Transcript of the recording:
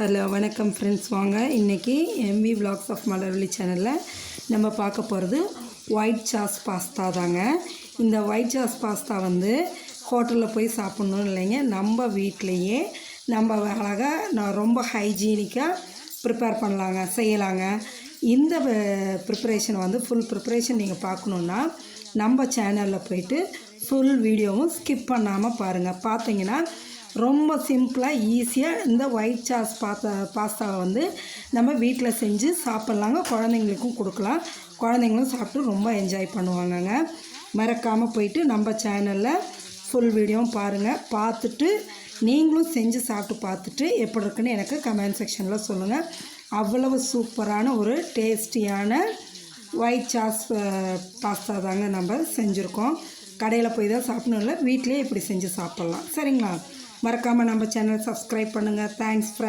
Hello வணக்கம் friends. வாங்க இன்றைக்கி எம்வி விலாக்ஸ் ஆஃப் மலர்விழி சேனலில் நம்ம பார்க்க போகிறது ஒயிட் சாஸ் பாஸ்தா தாங்க. இந்த ஒயிட் சாஸ் பாஸ்தா வந்து ஹோட்டலில் போய் சாப்பிட்ணும் இல்லைங்க, நம்ம வீட்டிலையே நம்ம அழகாக ரொம்ப ஹைஜீனிக்காக ப்ரிப்பேர் செய்யலாங்க. இந்த ப்ரிப்பரேஷன் வந்து ஃபுல் ப்ரிப்பரேஷன் நீங்கள் பார்க்கணுன்னா நம்ம சேனலில் போயிட்டு ஃபுல் வீடியோவும் ஸ்கிப் பண்ணாமல் பாருங்கள். பார்த்தீங்கன்னா ரொம்ப சிம்பிளாக ஈஸியாக இந்த ஒயிட் சாஸ் பாஸ்தாவை வந்து நம்ம வீட்டில் செஞ்சு சாப்பிட்லாங்க. குழந்தைங்களுக்கும் கொடுக்கலாம், குழந்தைங்களும் சாப்பிட்டு ரொம்ப என்ஜாய் பண்ணுவாங்கங்க. மறக்காமல் போயிட்டு நம்ம சேனலில் ஃபுல் வீடியோவும் பாருங்கள். பார்த்துட்டு நீங்களும் செஞ்சு சாப்பிட்டு பார்த்துட்டு எப்படி இருக்குன்னு எனக்கு கமெண்ட் செக்ஷனில் சொல்லுங்கள். அவ்வளவு சூப்பரான ஒரு டேஸ்டியான ஒயிட் சாஸ் பாஸ்தா தாங்க நம்ம செஞ்சுருக்கோம். கடையில் போய் தான் சாப்பிடணும் இல்லை, வீட்டிலே இப்படி செஞ்சு சாப்பிட்லாம். சரிங்களா? மறக்காமல் நம்ம சேனல் சப்ஸ்கிரைப் பண்ணுங்கள். தேங்க்ஸ்.